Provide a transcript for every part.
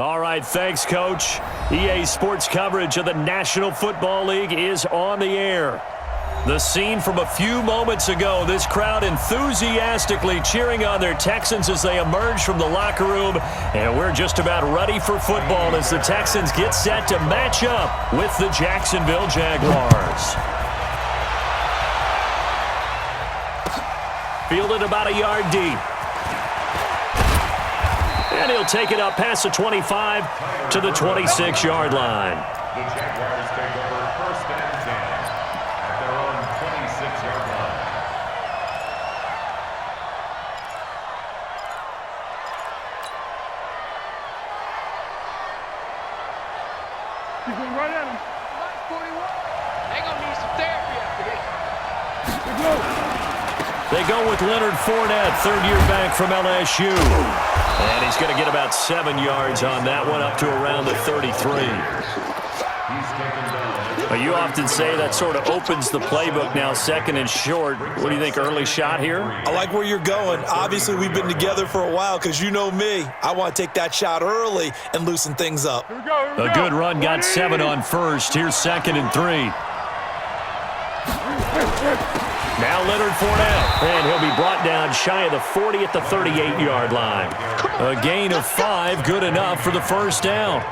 All right, thanks, Coach. EA Sports coverage of the National Football League is on the air. The scene from a few moments ago, this crowd enthusiastically cheering on their Texans as they emerge from the locker room. And we're just about ready for football as the Texans get set to match up with the Jacksonville Jaguars. Fielded about a yard deep. And he'll take it up past the 25 to the 26-yard line. The Jaguars take over first and 10 at their own 26-yard line. He's going right at him. 41. They gonna need some therapy after this. They go with Leonard Fournette, third-year back from LSU. And he's going to get about 7 yards on that one, up to around the 33. You often say that sort of opens the playbook now, second and short. What do you think, early shot here? I like where you're going. Obviously, we've been together for a while because you know me. I want to take that shot early and loosen things up. Here we go. A good run, got 7 on first. Here's second and 3. Now Leonard Fournette, and he'll be brought down shy of the 40 at the 38-yard line. A gain of 5, good enough for the first down.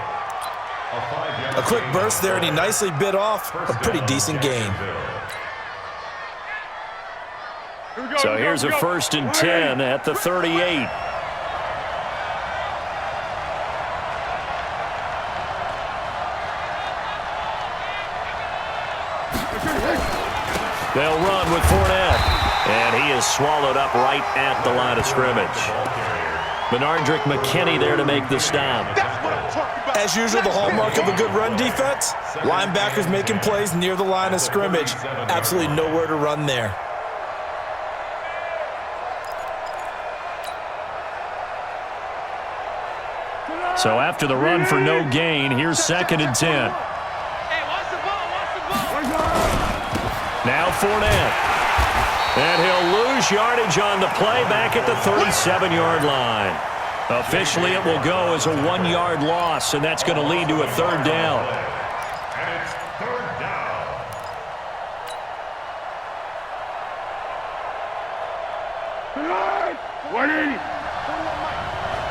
A quick burst there, and he nicely bit off a pretty decent gain. So here's a first and 10 at the 38. They'll run with Fournette, and he is swallowed up right at the line of scrimmage. Benardrick McKinney there to make the stop. As usual, the hallmark of a good run defense, linebackers making plays near the line of scrimmage. Absolutely nowhere to run there. So after the run for no gain, here's second and 10. Now Fournette. And he'll lose yardage on the play back at the 37-yard line. Officially, it will go as a 1-yard loss, and that's going to lead to a third down. And it's third down. Tonight, 180.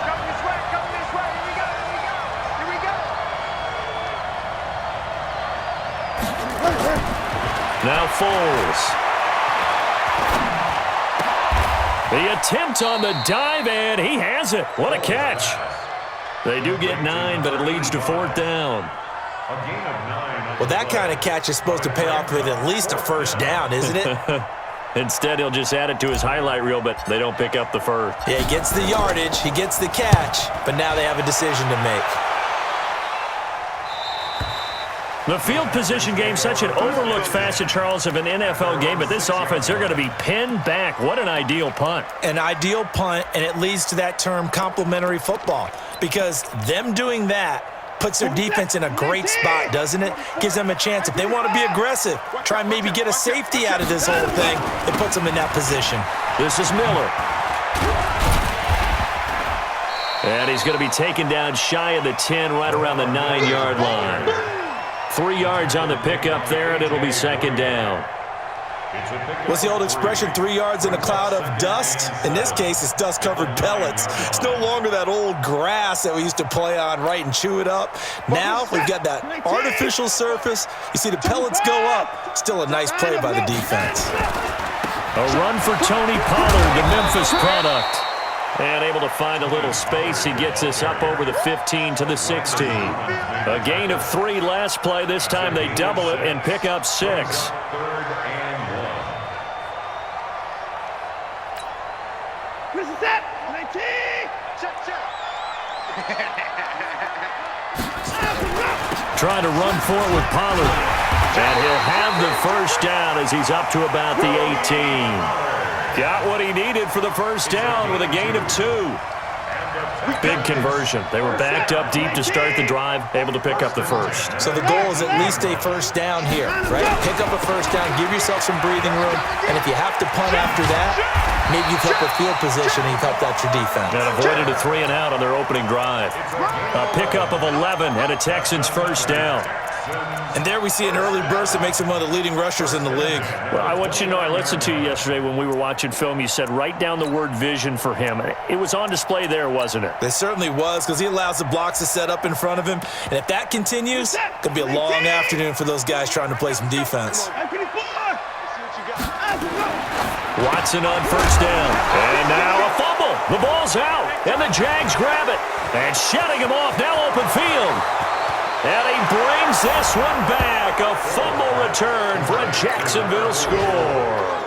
Coming this way. Here we go. Now Foles. The attempt on the dive, and he has it. What a catch. They do get 9, but it leads to fourth down. A gain of 9. Well, that kind of catch is supposed to pay off with at least a first down, isn't it? Instead, he'll just add it to his highlight reel, but they don't pick up the first. Yeah, he gets the yardage, he gets the catch, but now they have a decision to make. The field position game, such an overlooked facet, Charles, of an NFL game, but this offense, they're going to be pinned back. What an ideal punt. An ideal punt, and it leads to that term complementary football, because them doing that puts their defense in a great spot, doesn't it? Gives them a chance. If they want to be aggressive, try and maybe get a safety out of this whole thing, it puts them in that position. This is Miller. And he's going to be taken down shy of the 10, right around the 9-yard line. 3 yards on the pickup there, and it'll be second down. What's the old expression, 3 yards in a cloud of dust? In this case, it's dust-covered pellets. It's no longer that old grass that we used to play on, right, and chew it up. Now we've got that artificial surface. You see the pellets go up. Still a nice play by the defense. A run for Tony Pollard, the Memphis product. And able to find a little space. He gets this up over the 15 to the 16. A gain of 3 last play. This time they double it and pick up 6. Third and 1. This is it. 19. Check. Trying to run for it with Pollard. And he'll have the first down as he's up to about the 18. Got what he needed for the first down with a gain of 2. And a Big conversion. They were backed up deep to start the drive, able to pick up the first. So the goal is at least a first down here, right? Pick up a first down, give yourself some breathing room, and if you have to punt after that, maybe you've helped with field position and you've helped out your defense. And avoided a 3-and-out on their opening drive. A pickup of 11 and a Texans first down. And there we see an early burst that makes him one of the leading rushers in the league. Well, I want you to know, I listened to you yesterday when we were watching film. You said write down the word vision for him. It was on display there, wasn't it? It certainly was, because he allows the blocks to set up in front of him. And if that continues, it could be a long afternoon for those guys trying to play some defense. Watson on first down. And now a fumble. The ball's out. And the Jags grab it. And shutting him off. Now open field. And he brings this one back. A fumble return for a Jacksonville score.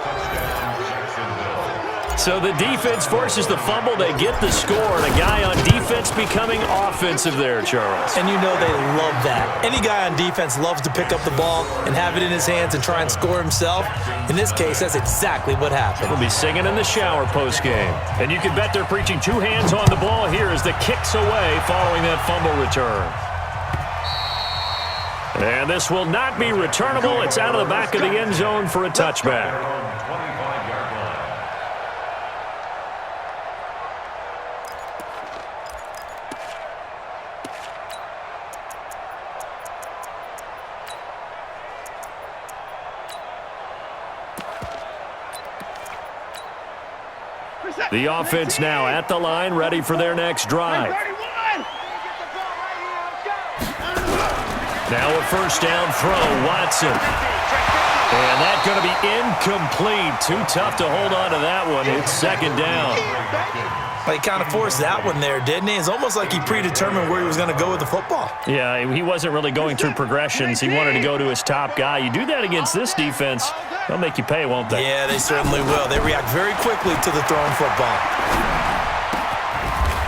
So the defense forces the fumble. They get the score. And a guy on defense becoming offensive there, Charles. And you know they love that. Any guy on defense loves to pick up the ball and have it in his hands and try and score himself. In this case, that's exactly what happened. We'll be singing in the shower postgame. And you can bet they're preaching two hands on the ball here as the kick's away following that fumble return. And this will not be returnable. It's out of the back of the end zone for a touchback. The offense now at the line, ready for their next drive. Now a first down throw, Watson. And that's going to be incomplete. Too tough to hold on to that one. It's second down. Well, he kind of forced that one there, didn't he? It's almost like he predetermined where he was going to go with the football. Yeah, he wasn't really going through progressions. He wanted to go to his top guy. You do that against this defense, they'll make you pay, won't they? Yeah, they certainly will. They react very quickly to the thrown football.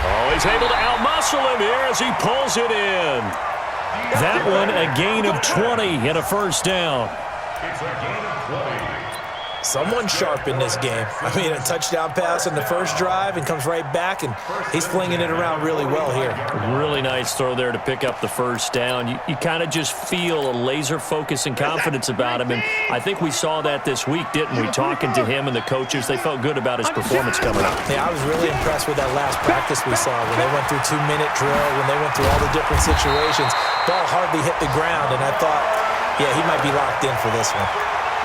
Oh, he's able to outmuscle him here as he pulls it in. That one, a gain of 20 and a first down. It's a gain of 20. Someone sharp in this game. I mean, a touchdown pass in the first drive and comes right back, and he's flinging it around really well here. Really nice throw there to pick up the first down. You kind of just feel a laser focus and confidence about him, and I think we saw that this week, didn't we? Talking to him and the coaches, they felt good about his performance coming up. Yeah, I was really impressed with that last practice we saw when they went through 2-minute drill, when they went through all the different situations. Ball hardly hit the ground, and I thought, yeah, he might be locked in for this one.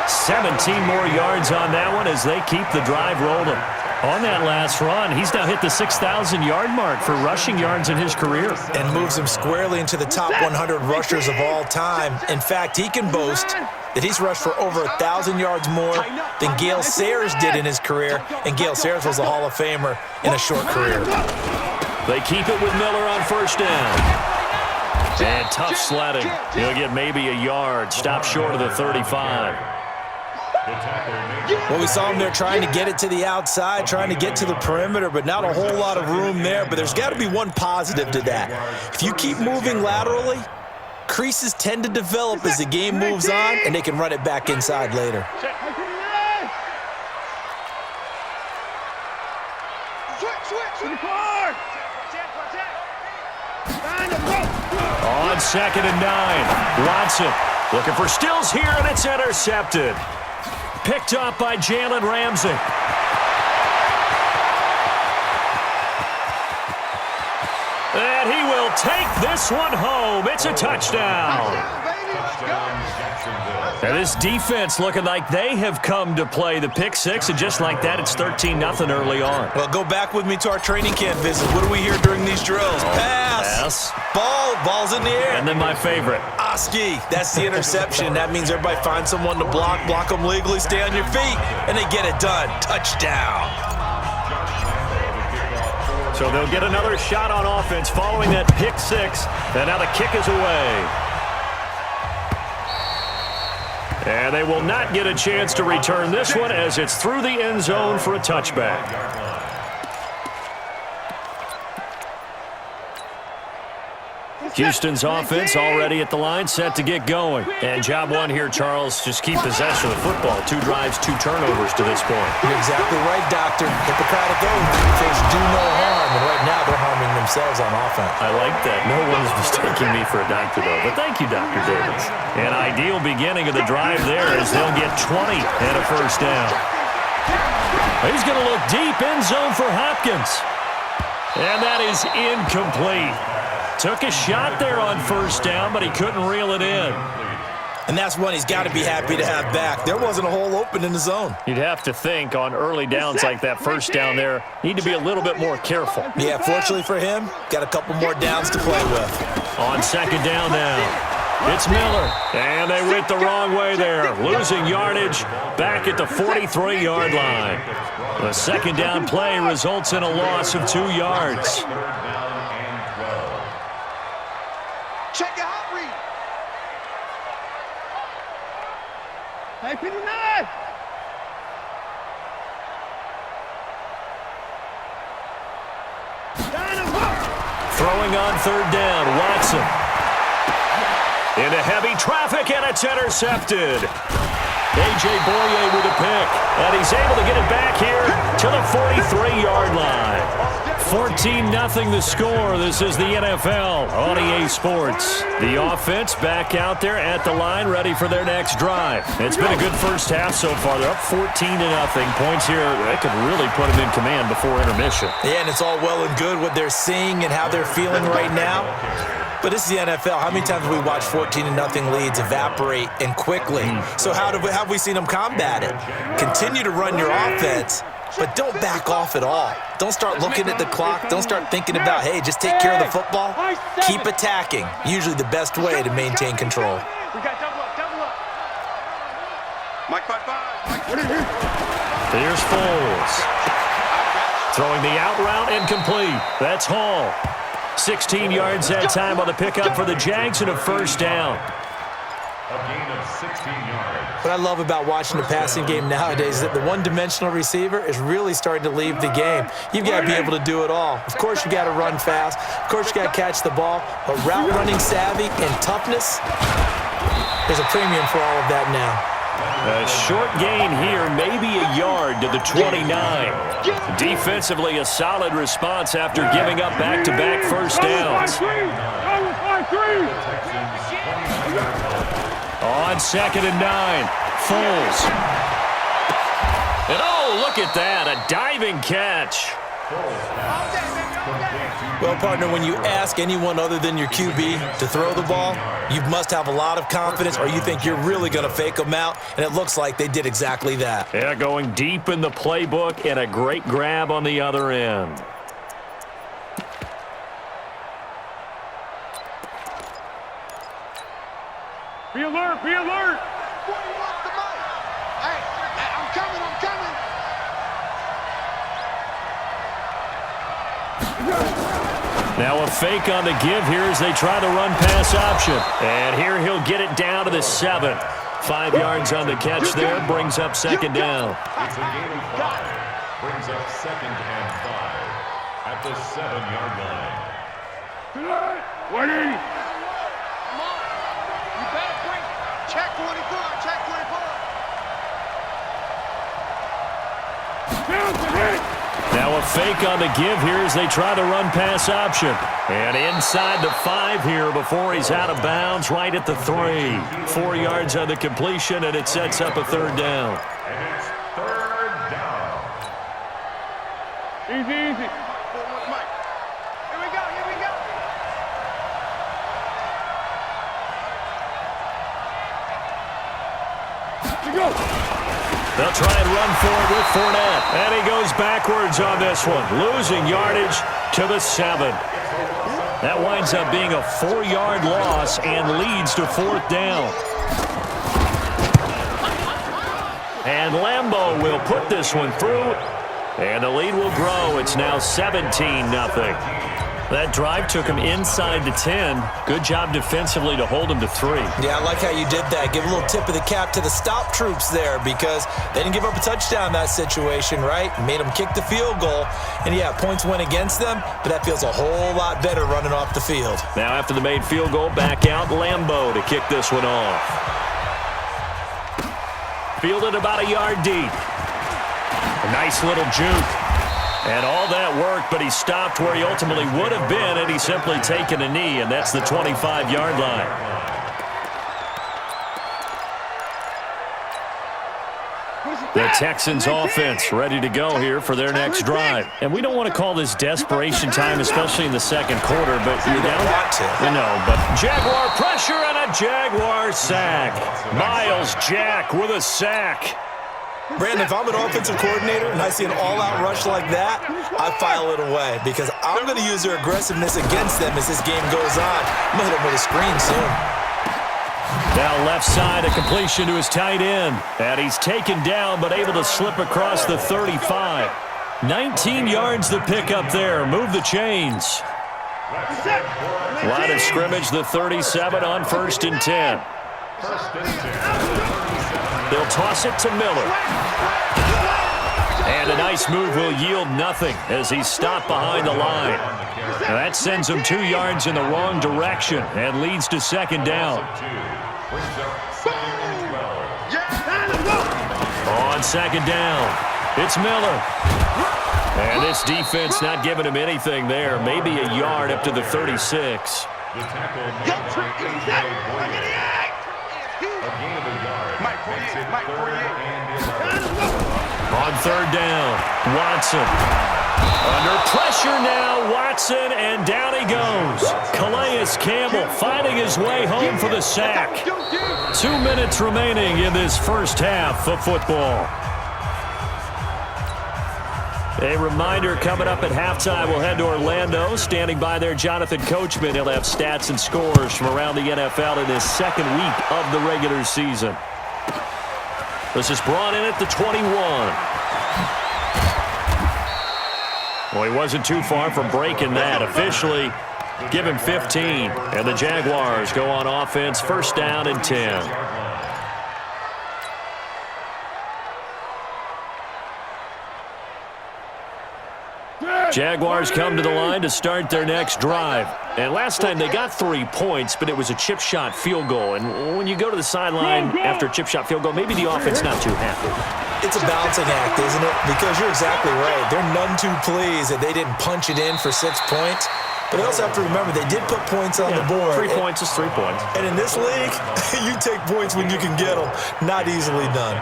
17 more yards on that one as they keep the drive rolling. On that last run, he's now hit the 6,000-yard mark for rushing yards in his career. And moves him squarely into the top 100 rushers of all time. In fact, he can boast that he's rushed for over 1,000 yards more than Gale Sayers did in his career. And Gale Sayers was a Hall of Famer in a short career. They keep it with Miller on first down. And tough sledding. He'll get maybe a yard. Stop short of the 35. Well, we saw him there trying to get it to the outside, trying to get to the perimeter, but not a whole lot of room there. But there's got to be one positive to that. If you keep moving laterally, creases tend to develop as the game moves on, and they can run it back inside later. On 2nd and 9, Watson looking for Stills here, and it's intercepted. Picked up by Jalen Ramsey. And he will take this one home. It's a touchdown. And this defense looking like they have come to play the pick six, and just like that, it's 13-0 early on. Well, go back with me to our training camp visit. What do we hear during these drills? Pass. Ball's in the air. And then my favorite. Oski, that's the interception. That means everybody finds someone to block them legally, stay on your feet, and they get it done. Touchdown. So they'll get another shot on offense following that pick six, and now the kick is away. And they will not get a chance to return this one as it's through the end zone for a touchback. Houston's offense already at the line, set to get going. And job one here, Charles, just keep possession of the football. 2 drives, 2 turnovers to this point. You're exactly right, Doctor. Hippocratic oath. Fish do no harm, and right now they're harming themselves on offense. I like that. No one's mistaking me for a doctor, though. But thank you, Dr. Davis. An ideal beginning of the drive there as they'll get 20 and a first down. He's going to look deep, end zone for Hopkins. And that is incomplete. Took a shot there on first down, but he couldn't reel it in. And that's one he's got to be happy to have back. There wasn't a hole open in the zone. You'd have to think on early downs like that first down there, need to be a little bit more careful. Yeah, fortunately for him, got a couple more downs to play with. On second down now, it's Miller. And they went the wrong way there, losing yardage back at the 43-yard line. The second down play results in a loss of 2 yards. Check your hot read. Hey, 59! Throwing on third down, Watson. Into heavy traffic, and it's intercepted. A.J. Boye with a pick, and he's able to get it back here to the 43-yard line. 14-0 the score. This is the NFL on EA Sports. The offense back out there at the line, ready for their next drive. It's been a good first half so far. They're up 14-0. Points here that could really put them in command before intermission. Yeah, and it's all well and good what they're seeing and how they're feeling right now. But this is the NFL. How many times have we watched 14-0 leads evaporate and quickly? So how have we seen them combat it? Continue to run your offense, but don't back off at all. Don't start looking at the clock. Don't start thinking about, hey, just take care of the football. Keep attacking. Usually the best way to maintain control. We got double up, double up. Mike 5-5. Here's Foles. Throwing the out route incomplete. That's Hall. 16 yards that time on the pickup for the Jags and a first down. A gain of 16 yards. What I love about watching the passing game nowadays is that the one-dimensional receiver is really starting to leave the game. You've got to be able to do it all. Of course, you got to run fast. Of course, you got to catch the ball. But route running savvy and toughness, there's a premium for all of that now. A short gain here, maybe a yard to the 29. Defensively, a solid response after giving up back-to-back first downs. On 2nd and 9, Foles. And oh, look at that, a diving catch. Well, partner, when you ask anyone other than your QB to throw the ball, you must have a lot of confidence or you think you're really going to fake them out, and it looks like they did exactly that. Yeah, going deep in the playbook and a great grab on the other end. Be alert, be alert! Boy, you lost the mic. Hey, I'm coming, I'm coming. Now a fake on the give here as they try the run-pass option. And here he'll get it down to the 7. 5 yards on the catch there, brings up second down. It's a gain of 5. Brings up 2nd and 5 at the 7-yard line. 180! Come on. You better bring it. Check 24, check 24. Now a fake on the give here as they try the run-pass option. And inside the 5 here before he's out of bounds, right at the 3. 4 yards on the completion, and it sets up a third down. And it's 3rd down. Easy, easy. Mike. Here we go, here we go. Let's go. They'll try and run for it with Fournette. And he goes backwards on this one, losing yardage to the 7. That winds up being a 4-yard loss and leads to 4th down. And Lambeau will put this one through, and the lead will grow. It's now 17-0. That drive took him inside the 10. Good job defensively to hold him to 3. Yeah, I like how you did that. Give a little tip of the cap to the stop troops there because they didn't give up a touchdown in that situation, right? Made them kick the field goal. And, yeah, points went against them, but that feels a whole lot better running off the field. Now after the made field goal, back out Lambeau to kick this one off. Fielded about a yard deep. A nice little juke. And all that worked, but he stopped where he ultimately would have been had he simply taken a knee, and that's the 25-yard line. The Texans offense ready to go here for their next drive. And we don't want to call this desperation time, especially in the second quarter, but you're down. I know, but Jaguar pressure and a Jaguar sack. Miles Jack with a sack. Brandon, if I'm an offensive coordinator and I see an all-out rush like that, I file it away because I'm going to use their aggressiveness against them as this game goes on. I'm going to hit them with a screen soon. Now left side, a completion to his tight end. And he's taken down but able to slip across the 35. 19 yards to pick up there. Move the chains. Line of scrimmage, the 37 on 1st and 10. They'll toss it to Miller. And a nice move will yield nothing as he's stopped behind the line. Now that sends him 2 yards in the wrong direction and leads to 2nd down. On 2nd down, it's Miller. And this defense not giving him anything there. Maybe a yard up to the 36. On 3rd down, Watson. Under pressure now, Watson, and down he goes. Calais Campbell finding his way home for the sack. 2 minutes remaining in this first half of football. A reminder coming up at halftime, we'll head to Orlando. Standing by there, Jonathan Coachman. He'll have stats and scores from around the NFL in his 2nd week of the regular season. This is brought in at the 21. Well, he wasn't too far from breaking that. Officially, give him 15. And the Jaguars go on offense, 1st down and 10. Jaguars come to the line to start their next drive. And last time they got 3 points, but it was a chip shot field goal. And when you go to the sideline after a chip shot field goal, maybe the offense not too happy. It's a balancing act, isn't it? Because you're exactly right. They're none too pleased that they didn't punch it in for 6 points. But they also have to remember they did put points on the board. 3 points is 3 points. And in this league, you take points when you can get them. Not easily done.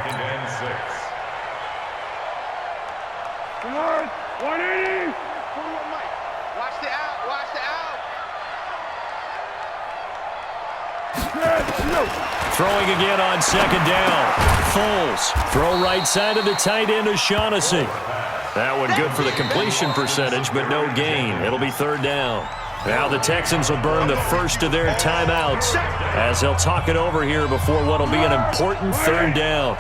180. Watch the out. Watch the out. Throwing again on 2nd down. Foles. Throw right side of the tight end O'Shaughnessy. That one good for the completion percentage, but no gain. It'll be 3rd down. Now the Texans will burn the first of their timeouts as they'll talk it over here before what will be an important 3rd down.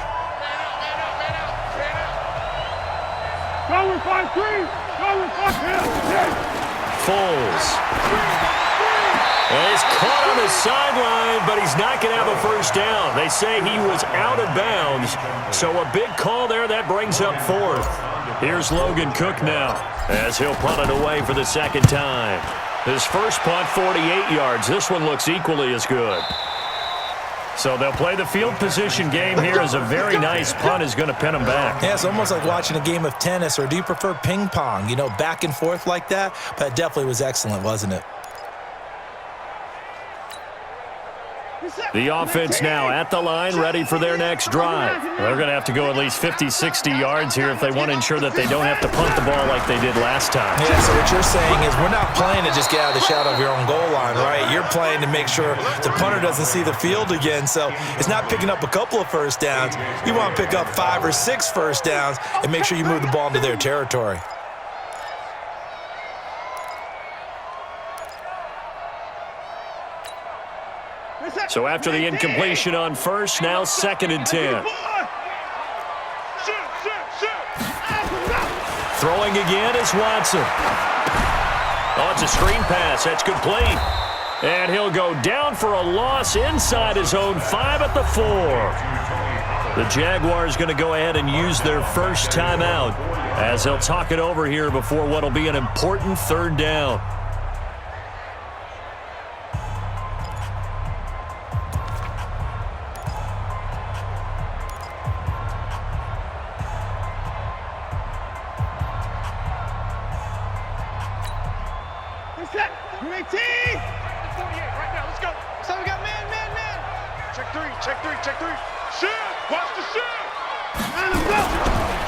Foles. And he's caught on the sideline, but he's not going to have a 1st down. They say he was out of bounds, so a big call there that brings up 4th. Here's Logan Cook now as he'll punt it away for the 2nd time. His first punt, 48 yards. This one looks equally as good. So they'll play the field position game here as a very nice punt is going to pin them back. Yeah, it's almost like watching a game of tennis, or do you prefer ping pong? You know, back and forth like that? But it definitely was excellent, wasn't it? The offense now at the line, ready for their next drive. They're going to have to go at least 50, 60 yards here if they want to ensure that they don't have to punt the ball like they did last time. Yeah, so what you're saying is we're not playing to just get out of the shadow of your own goal line, right? You're playing to make sure the punter doesn't see the field again. So it's not picking up a couple of 1st downs. You want to pick up 5 or 6 1st downs and make sure you move the ball into their territory. So after the incompletion on 1st, now 2nd and 10. Throwing again is Watson. Oh, it's a screen pass. That's complete. And he'll go down for a loss inside his own 5 at the 4. The Jaguars going to go ahead and use their first timeout as they'll talk it over here before what will be an important third down.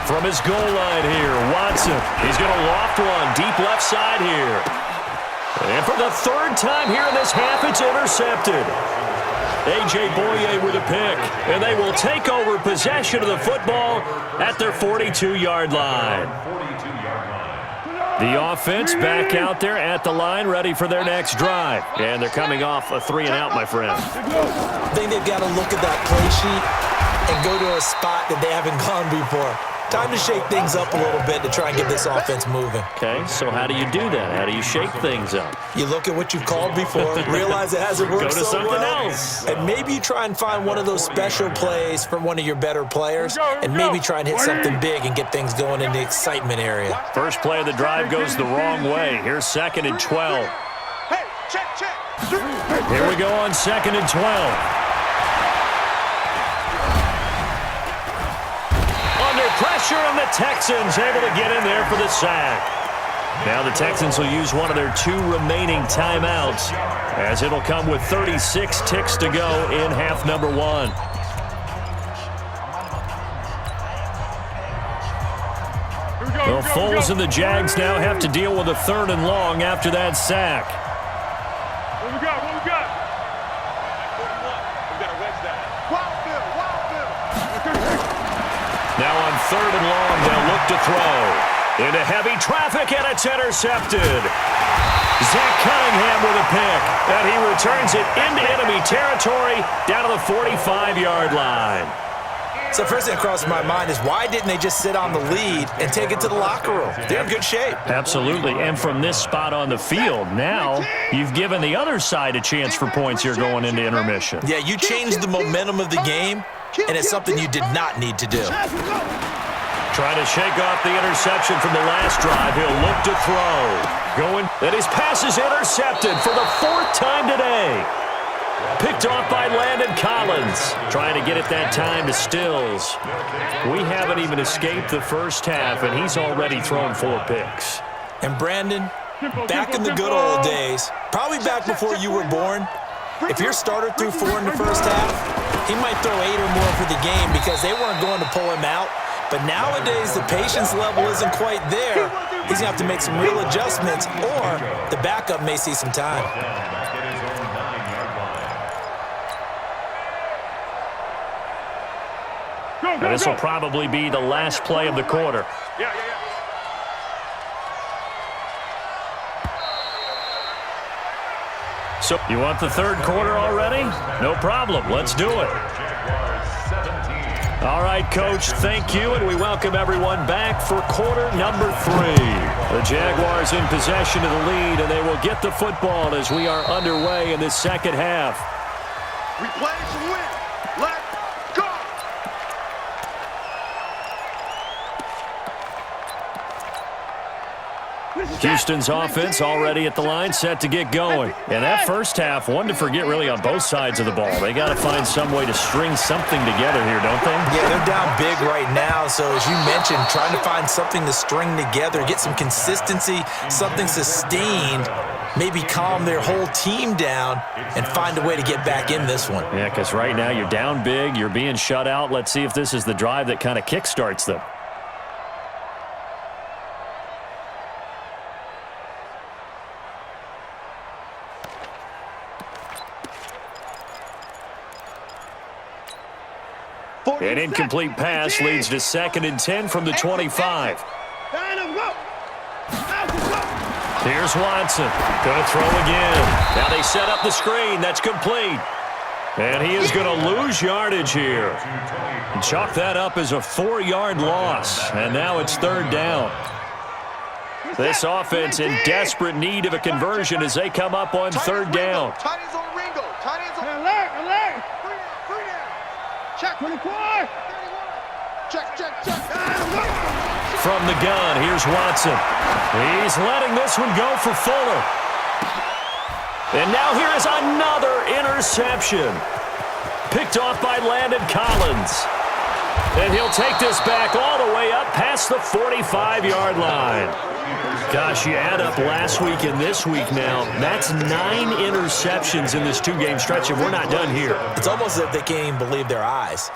From his goal line here, Watson. He's going to loft one deep left side here. And for the third time here in this half, it's intercepted. A.J. Boye with a pick. And they will take over possession of the football at their 42-yard line. The offense back out there at the line, ready for their next drive. And they're coming off a 3-and-out, my friend. I think they've got to look at that play sheet and go to a spot that they haven't gone before. Time to shake things up a little bit to try and get this offense moving. Okay, so how do you do that? How do you shake things up? You look at what you've called before, realize it hasn't worked Go to so something well, else. and maybe you try and find one of those special plays from one of your better players, and maybe try and hit something big and get things going in the excitement area. First play of the drive goes the wrong way. Here's 2nd and 12. Hey, check. Here we go on 2nd and 12. Pressure, and the Texans able to get in there for the sack. Now the Texans will use one of their 2 remaining timeouts as it'll come with 36 ticks to go in half number 1. Well, Foles and the Jags now have to deal with a 3rd and long after that sack. What we got? Now on 3rd and long, they'll look to throw. Into heavy traffic, and it's intercepted. Zach Cunningham with a pick, and he returns it into enemy territory down to the 45-yard line. So first thing that crosses my mind is why didn't they just sit on the lead and take it to the locker room? They're in good shape. Absolutely, and from this spot on the field, now you've given the other side a chance for points here going into intermission. Yeah, you changed the momentum of the game, and it's something you did not need to do. Trying to shake off the interception from the last drive. He'll look to throw. Going, and his pass is intercepted for the 4th time today. Picked off by Landon Collins. Trying to get it that time to Stills. We haven't even escaped the first half, and he's already thrown 4 picks. And Brandon, back in the good old days, probably back before you were born, if your starter threw 4 in the first half, he might throw 8 or more for the game because they weren't going to pull him out. But nowadays, the patience level isn't quite there. He's going to have to make some real adjustments, or the backup may see some time. Now, this will probably be the last play of the quarter. So, you want the 3rd quarter already? No problem. Let's do it. All right, Coach, thank you, and we welcome everyone back for quarter number 3. The Jaguars in possession of the lead, and they will get the football as we are underway in this second half. We play to win. Let's go. Houston's offense already at the line, set to get going. And that first half, one to forget really on both sides of the ball. They got to find some way to string something together here, don't they? Yeah, they're down big right now. So as you mentioned, trying to find something to string together, get some consistency, something sustained, maybe calm their whole team down and find a way to get back in this one. Yeah, because right now you're down big, you're being shut out. Let's see if this is the drive that kind of kickstarts them. An incomplete pass leads to 2nd and 10 from the 25. Here's Watson. Going to throw again. Now they set up the screen. That's complete. And he is going to lose yardage here. Chalk that up as a 4-yard loss. And now it's 3rd down. This offense in desperate need of a conversion as they come up on third down. Tight ends on Ringo. Tight ends on Alert. Free down. Check. 24. 31. Check. From the gun, here's Watson. He's letting this one go for Fuller. And now here is another interception. Picked off by Landon Collins. And he'll take this back all the way up past the 45-yard line. Gosh, you add up last week and this week now, that's 9 interceptions in this two-game stretch, and we're not done here. It's almost as if they can't even believe their eyes.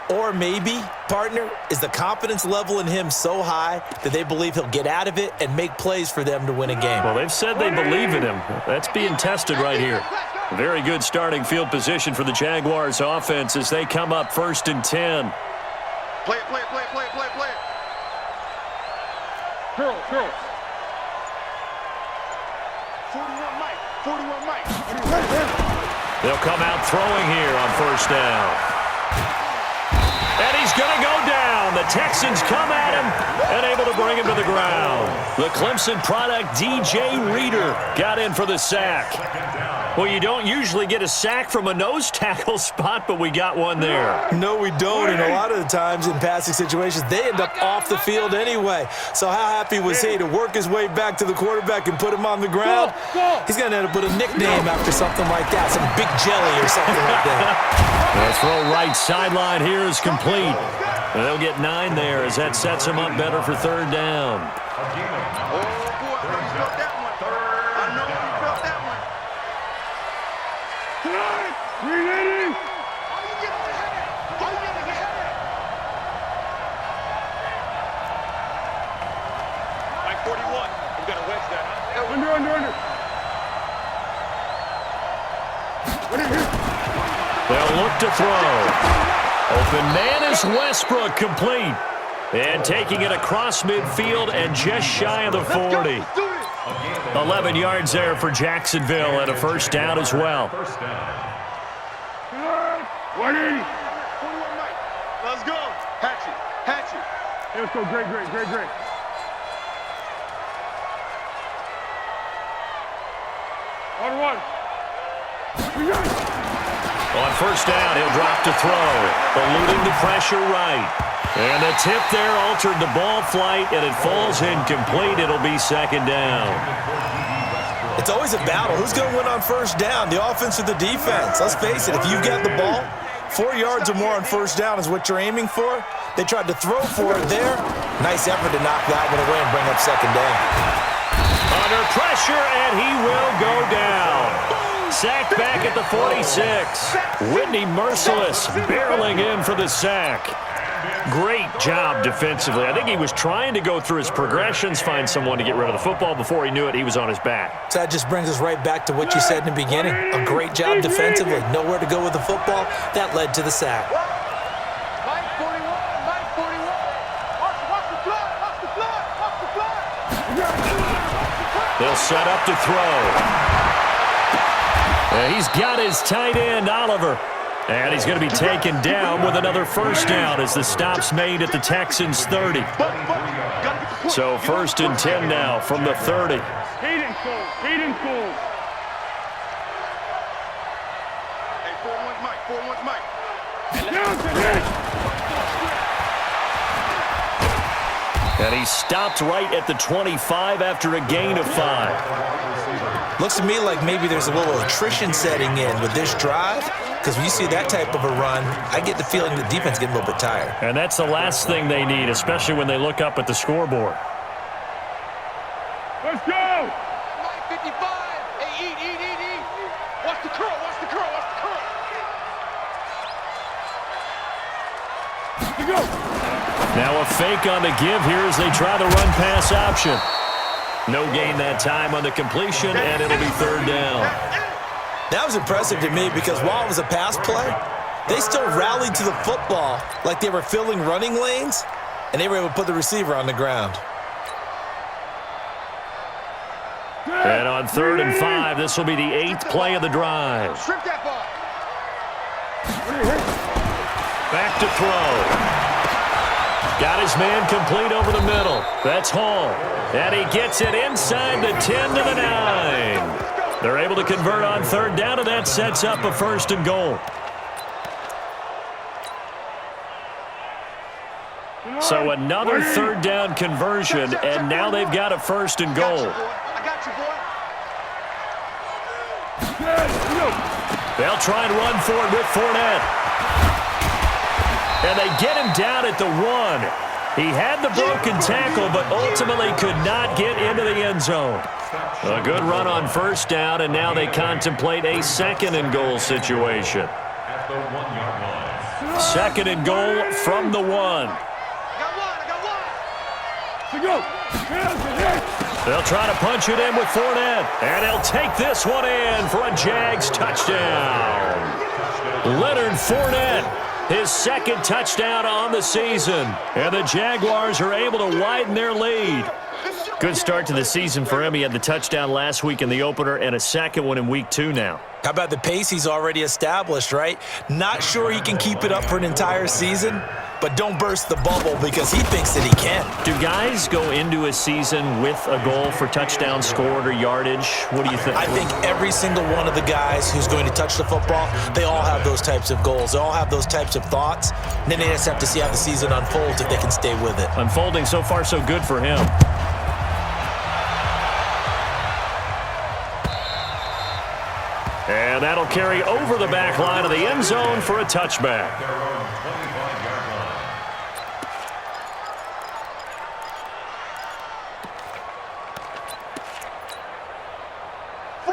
Or maybe, partner, is the confidence level in him so high that they believe he'll get out of it and make plays for them to win a game. Well, they've said they believe in him. That's being tested right here. Very good starting field position for the Jaguars offense as they come up 1st and 10. Play it. Curl. 41 Mike. They'll come out throwing here on 1st down. And he's going to go down. The Texans come at him and able to bring him to the ground. The Clemson product, DJ Reader, got in for the sack. Well, you don't usually get a sack from a nose tackle spot, but we got one there. No, we don't, and a lot of the times in passing situations, they end up off the field anyway. So how happy was he to work his way back to the quarterback and put him on the ground? He's going to end up with a nickname after something like that, some Big Jelly or something like that. The throw right sideline here is complete. And they'll get 9 there as that sets them up better for 3rd down. Oh, boy, I know you felt that one. Reading. Mike 41. We got to wedge that, huh? Under. They'll look to throw. Open man is Westbrook, complete. And taking it across midfield and just shy of the 40. 11 yards there for Jacksonville and a 1st down as well. 180. 41 Mike. Let's go. Hatchet. Let's go. Great. On one. On 1st down, he'll drop to throw. Eluding the pressure right. And the tip there altered the ball flight, and it falls incomplete. It'll be 2nd down. It's always a battle. Who's going to win on 1st down, the offense or the defense? Let's face it, if you've got the ball, 4 yards or more on 1st down is what you're aiming for. They tried to throw for it there. Nice effort to knock that one away and bring up 2nd down. Under pressure, and he will go down. Sacked back at the 46. Whitney Merciless barreling in for the sack. Great job defensively. I think he was trying to go through his progressions, find someone to get rid of the football. Before he knew it, he was on his back. So that just brings us right back to what you said in the beginning. A great job defensively. Nowhere to go with the football. That led to the sack. Mike 41. Watch the blood. They'll set up to throw. He's got his tight end, Oliver. And he's going to be taken down with another 1st down as the stop's made at the Texans' 30. So 1st and 10 now from the 30. Hayden Cole. Hey, 4-1 Mike. And he stopped right at the 25 after a gain of 5. Looks to me like maybe there's a little attrition setting in with this drive, because when you see that type of a run, I get the feeling the defense is getting a little bit tired. And that's the last thing they need, especially when they look up at the scoreboard. Let's go. Mike 55. Hey, eat. Watch the curl. Let's go. Now a fake on the give here as they try the run-pass option. No gain that time on the completion, and it'll be 3rd down. That was impressive to me because while it was a pass play, they still rallied to the football like they were filling running lanes, and they were able to put the receiver on the ground. And on 3rd and 5, this will be the 8th play of the drive. Strip that ball. Back to throw. Got his man complete over the middle. That's Hall. And he gets it inside the 10 to the 9. They're able to convert on third down, and that sets up a first and goal. So another third down conversion, and now they've got a first and goal. I got you, boy. They'll try and run for it with Fournette. And they get him down at the 1. He had the broken tackle, but ultimately could not get into the end zone. A good run on first down, and now they contemplate a second and goal situation. At the 1-yard line. Second and goal from the 1. They'll try to punch it in with Fournette, and he'll take this one in for a Jags touchdown. Leonard Fournette, his second touchdown on the season, and the Jaguars are able to widen their lead. Good start to the season for him. He had the touchdown last week in the opener and a second one in week 2 now. How about the pace he's already established, right? Not sure he can keep it up for an entire season, but don't burst the bubble because he thinks that he can. Do guys go into a season with a goal for touchdown scored or yardage? What do you think? I think every single one of the guys who's going to touch the football, they all have those types of goals. They all have those types of thoughts. And then they just have to see how the season unfolds if they can stay with it. Unfolding so far so good for him. And that'll carry over the back line of the end zone for a touchback.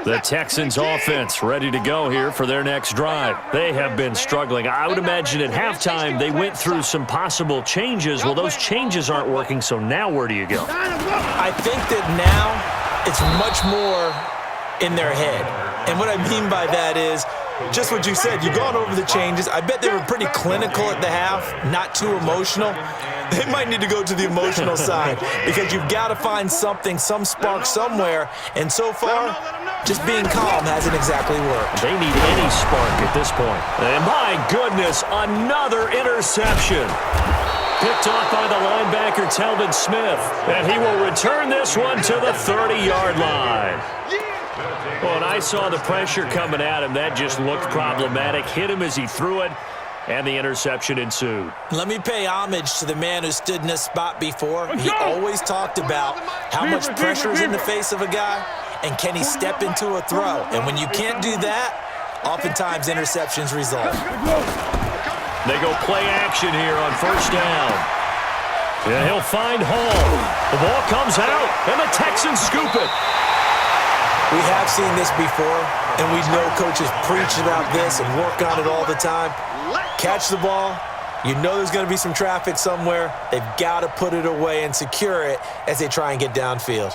The Texans offense ready to go here for their next drive. They have been struggling. I would imagine at halftime they went through some possible changes. Well, those changes aren't working, so now where do you go? I think that now it's much more in their head. And what I mean by that is just what you said. You've gone over the changes. I bet they were pretty clinical at the half, not too emotional. They might need to go to the emotional side because you've got to find something, some spark somewhere. And so far, just being calm hasn't exactly worked. They need any spark at this point. And my goodness, another interception. Picked off by the linebacker, Telvin Smith. And he will return this one to the 30-yard line. Well, and I saw the pressure coming at him. That just looked problematic. Hit him as he threw it, and the interception ensued. Let me pay homage to the man who stood in this spot before. He always talked about how much pressure is in the face of a guy, and can he step into a throw. And when you can't do that, oftentimes interceptions result. They go play action here on first down. And he'll find Hall. The ball comes out, and the Texans scoop it. We have seen this before, and we know coaches preach about this and work on it all the time. Catch the ball. You know there's going to be some traffic somewhere. They've got to put it away and secure it as they try and get downfield.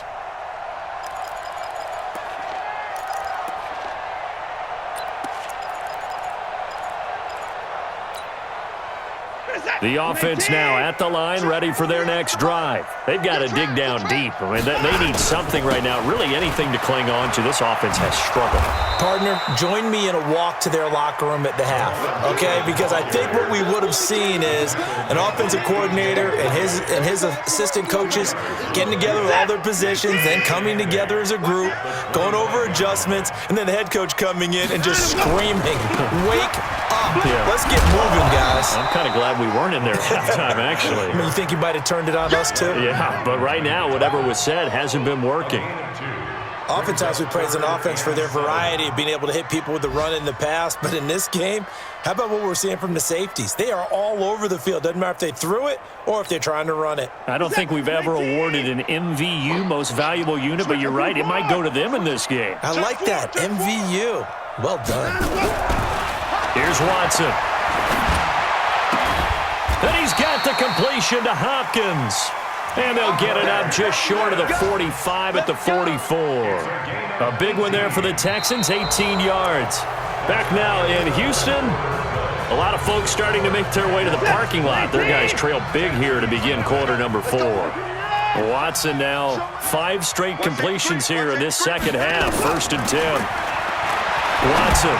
The offense now at the line, ready for their next drive. They've got to dig down deep. I mean, they need something right now, really anything to cling on to. This offense has struggled. Partner, join me in a walk to their locker room at the half, okay? Because I think what we would have seen is an offensive coordinator and his assistant coaches getting together with all their positions, then coming together as a group, going over adjustments, and then the head coach coming in and just screaming, wake up. Yeah. Let's get moving, guys. I'm kind of glad we weren't in there at halftime, actually. I mean, you think you might have turned it on us, too? Yeah, but right now, whatever was said hasn't been working. Oftentimes we praise an offense for their variety of being able to hit people with the run in the pass, but in this game, how about what we're seeing from the safeties? They are all over the field. Doesn't matter if they threw it or if they're trying to run it. I don't think we've ever awarded an MVU, most valuable unit, but you're right, it might go to them in this game. I like that, MVU. Well done. Here's Watson. And he's got the completion to Hopkins. And they'll get it up just short of the 45 at the 44. A big one there for the Texans, 18 yards. Back now in Houston. A lot of folks starting to make their way to the parking lot. Their guys trail big here to begin quarter number 4. Watson now 5 straight completions here in this second half. 1st and 10. Watson.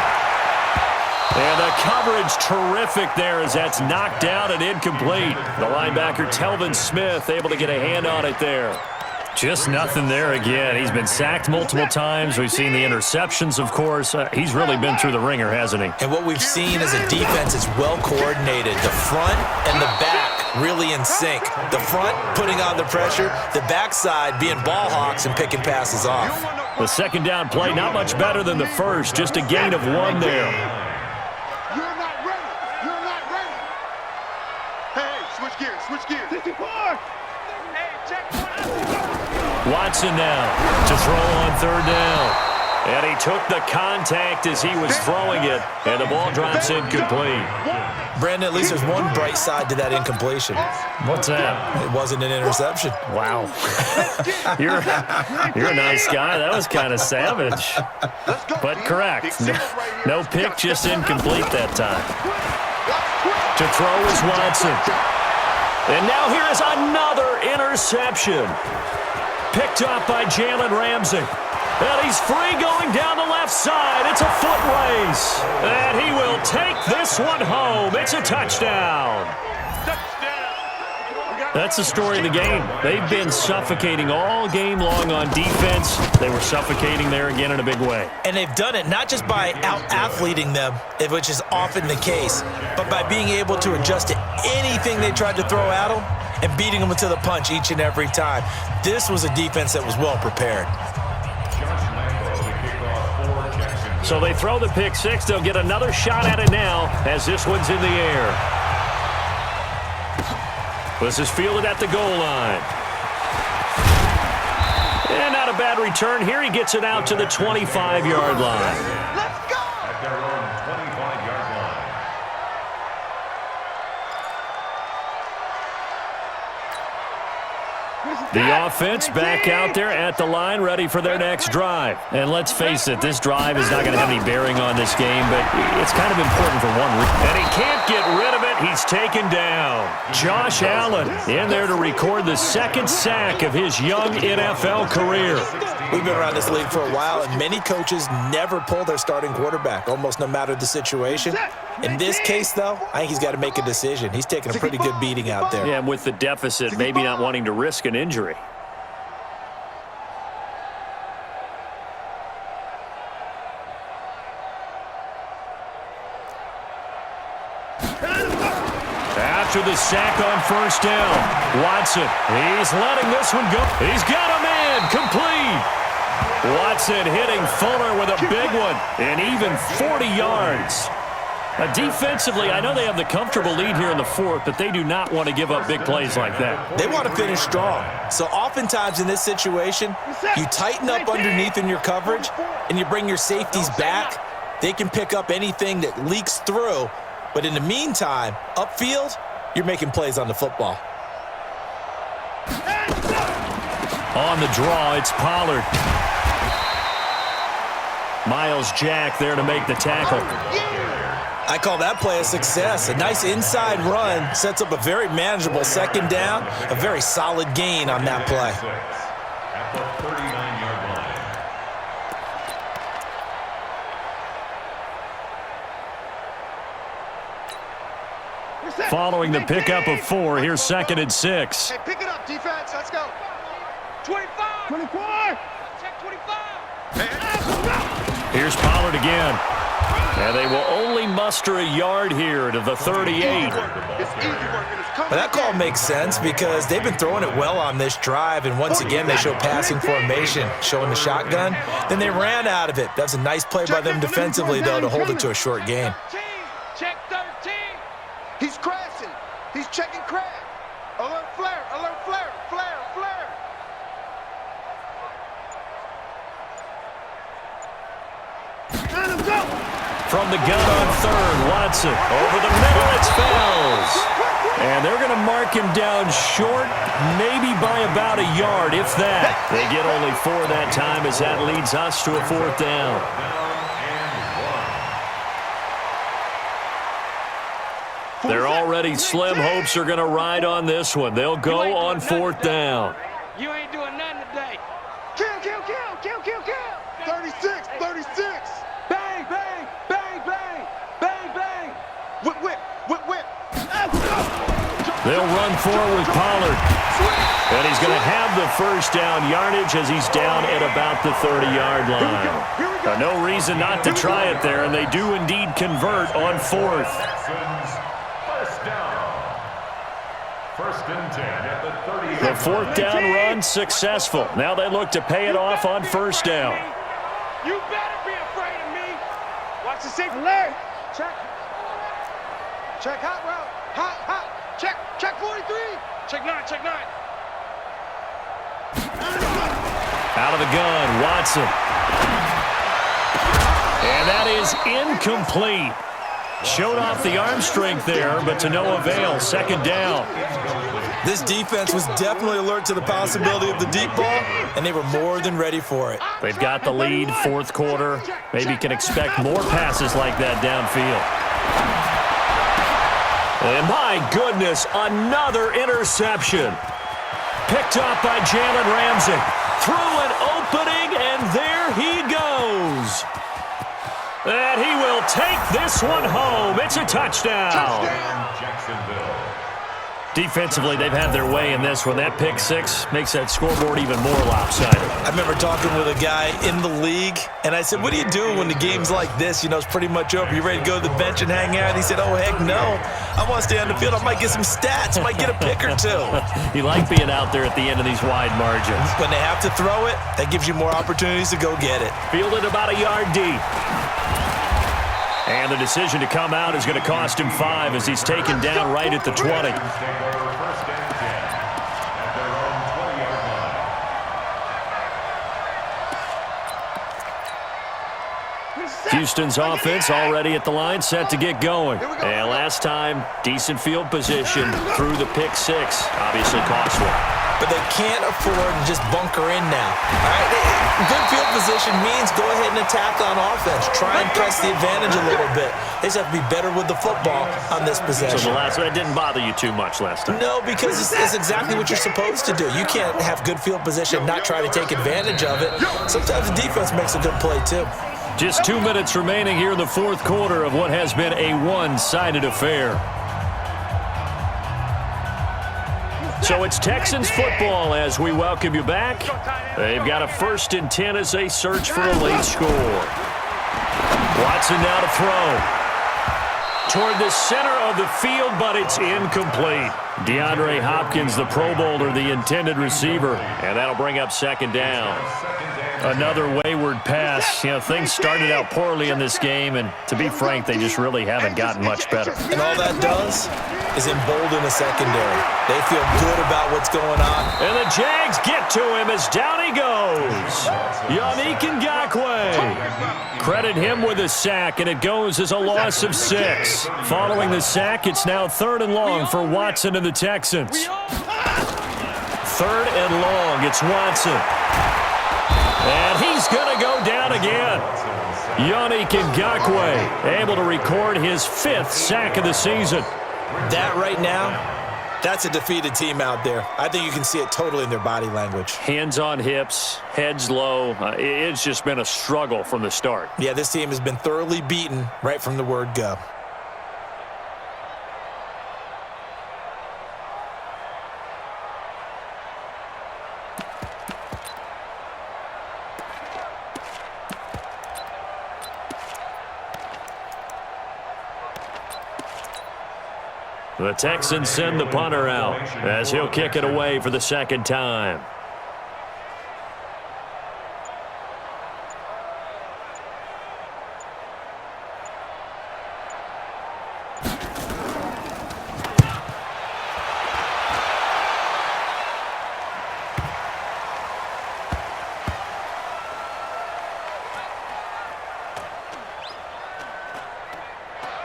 And the coverage terrific there as that's knocked down and incomplete. The linebacker, Telvin Smith, able to get a hand on it there. Just nothing there again. He's been sacked multiple times. We've seen the interceptions, of course. He's really been through the ringer, hasn't he? And what we've seen as a defense is well coordinated. The front and the back really in sync. The front putting on the pressure, the backside being ball hawks and picking passes off. The second down play, not much better than the first. Just a gain of 1 there. You're not ready. You're not ready. Hey, switch gears. Switch gears. 64. Hey, check one. Watson now to throw on third down. And he took the contact as he was throwing it, and the ball drops incomplete. Brandon, at least there's one bright side to that incompletion. What's that? It wasn't an interception. Wow. You're a nice guy. That was kind of savage. But correct. No pick, just incomplete that time. To throw is Watson. And now here is another interception. Picked up by Jalen Ramsey. And he's free going down the left side. It's a foot race. And he will take this one home. It's a touchdown. That's the story of the game. They've been suffocating all game long on defense. They were suffocating there again in a big way. And they've done it not just by out-athleting them, which is often the case, but by being able to adjust to anything they tried to throw at them and beating them to the punch each and every time. This was a defense that was well prepared. So they throw the pick six. They'll get another shot at it now as this one's in the air. This is fielded at the goal line. And not a bad return here. He gets it out to the 25-yard line. Let's go. At their own 25-yard line. The offense back out there at the line, ready for their next drive. And let's face it, this drive is not going to have any bearing on this game, but it's kind of important for one reason. And he can't get rid of it. He's taken down. Josh Allen in there to record the second sack of his young NFL career. We've been around this league for a while, and many coaches never pull their starting quarterback, almost no matter the situation. In this case, though, I think he's got to make a decision. He's taking a pretty good beating out there. Yeah, and with the deficit, maybe not wanting to risk an injury. After the sack on first down, Watson, he's letting this one go. He's got a man, complete. Watson hitting Fuller with a big one, and even 40 yards. Defensively, I know they have the comfortable lead here in the fourth, but they do not want to give up big plays like that. They want to finish strong. So oftentimes in this situation, you tighten up underneath in your coverage, and you bring your safeties back. They can pick up anything that leaks through. But in the meantime, upfield, you're making plays on the football. On the draw, it's Pollard. Miles Jack there to make the tackle. I call that play a success. A nice inside run sets up a very manageable second down, a very solid gain on that play. At the 39-yard line. Following the pickup of 4, here's 2nd and 6. Hey, pick it up, defense. Let's go. 25. 24. Check 25. Here's Pollard again. And they will only muster a yard here to the 38. It's easy work, and it's coming. But that call makes sense because they've been throwing it well on this drive, and once again they show passing formation, showing the shotgun. Then they ran out of it. That's a nice play by them defensively, though, to hold it to a short gain. Check 13. He's crashing. He's checking crash. Alert flare. Alert flare. Flare. Flare. Let him go. From the gun on third, Watson. Over the middle, it's Fells. And they're going to mark him down short, maybe by about a yard, if that. They get only 4 that time as that leads us to a 4th down. They're already slim hopes are going to ride on this one. They'll go on 4th down. You ain't doing nothing today. Kill, kill, kill, kill, kill, kill. 36, 36. Bang, bang, bang, bang, bang. Whip, whip, whip, whip. They'll run forward with Pollard. And he's going to have the first down yardage as he's down at about the 30-yard line. No reason not to try it there, and they do indeed convert on fourth. First down. First and 10 at the 30. The fourth down run successful. Now they look to pay it off on first down. You better be afraid of me. Watch the safety. Alert. Check. Check hot route. Hot, hot. Check. Check 43. Check 9, check 9. Out of the gun, Watson. And that is incomplete. Showed off the arm strength there, but to no avail. Second down. This defense was definitely alert to the possibility of the deep ball, and they were more than ready for it. They've got the lead, fourth quarter. Maybe can expect more passes like that downfield. And my goodness, another interception. Picked up by Jalen Ramsey. Through an opening, and there he goes. And he will take this one home. It's a touchdown. Jacksonville. Defensively, they've had their way in this one. That pick six makes that scoreboard even more lopsided. I remember talking with a guy in the league, and I said, what do you do when the game's like this? You know, it's pretty much over. You ready to go to the bench and hang out? He said, oh, heck no. I want to stay on the field. I might get some stats. I might get a pick or two. You like being out there at the end of these wide margins. When they have to throw it, that gives you more opportunities to go get it. Fielded about a yard deep. And the decision to come out is going to cost him 5 as he's taken down right at the 20. First and 10 at their own 20-yard line. Houston's offense already at the line, set to get going. And last time, decent field position through the pick six. Obviously costly. But they can't afford to just bunker in now. All right? Good field position means go ahead and attack on offense. Try and press the advantage a little bit. They just have to be better with the football on this possession. So the last one, it didn't bother you too much last time? No, because it's exactly what you're supposed to do. You can't have good field position and not try to take advantage of it. Sometimes the defense makes a good play, too. Just 2 minutes remaining here in the fourth quarter of what has been a one-sided affair. So it's Texans football as we welcome you back. They've got a 1st and 10 as they search for a late score. Watson now to throw. Toward the center of the field, but it's incomplete. DeAndre Hopkins, the Pro Bowler, the intended receiver, and that'll bring up second down. Another wayward pass. You know, things started out poorly in this game, and to be frank, they just really haven't gotten much better. And all that does is embolden the secondary. They feel good about what's going on. And the Jags get to him as down he goes. Yannick Ngakoue. Credit him with a sack, and it goes as a loss of 6. Following the sack, it's now 3rd and long for Watson and the Texans. 3rd and long, it's Watson. And he's going to go down again. Yannick Ngakoue able to record his 5th sack of the season. That right now, that's a defeated team out there. I think you can see it totally in their body language. Hands on hips, heads low. It's just been a struggle from the start. Yeah, this team has been thoroughly beaten right from the word go. The Texans send the punter out as he'll kick it away for the second time.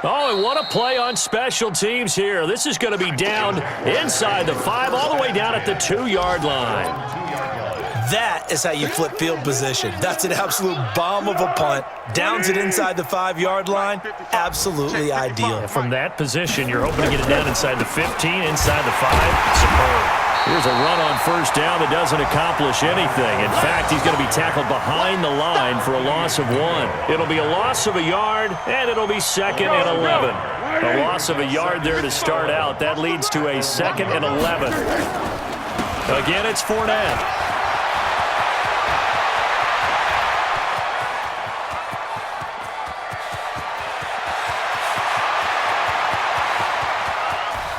Oh, and what a play on special teams here. This is going to be down inside the 5, all the way down at the 2-yard line. That is how you flip field position. That's an absolute bomb of a punt. Downs it inside the 5-yard line. Absolutely ideal. From that position, you're hoping to get it down inside the 15, inside the 5. Superb. Here's a run on first down that doesn't accomplish anything. In fact, he's going to be tackled behind the line for a loss of 1. It'll be a loss of a yard, and it'll be 2nd and 11. A loss of a yard there to start out. That leads to a 2nd and 11. Again, it's Fournette.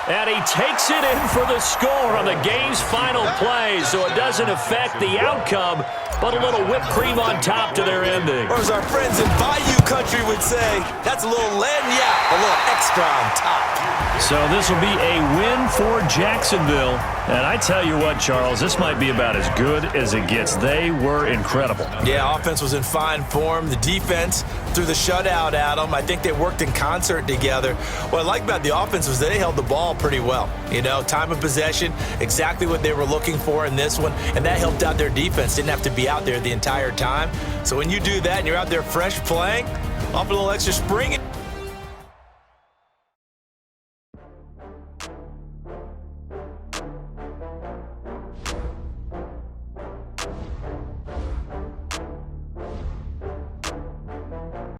And he takes it in for the score on the game's final play, so it doesn't affect the outcome, but a little whipped cream on top to their ending. Or as our friends in Bayou Country would say, that's a little lagniappe, a little extra on top. So this will be a win for Jacksonville. And I tell you what, Charles, this might be about as good as it gets. They were incredible. Yeah, offense was in fine form. The defense threw the shutout at them. I think they worked in concert together. What I like about the offense was they held the ball pretty well. You know, time of possession, exactly what they were looking for in this one, and that helped out their defense. Didn't have to be out there the entire time. So when you do that and you're out there fresh playing, off a little extra spring,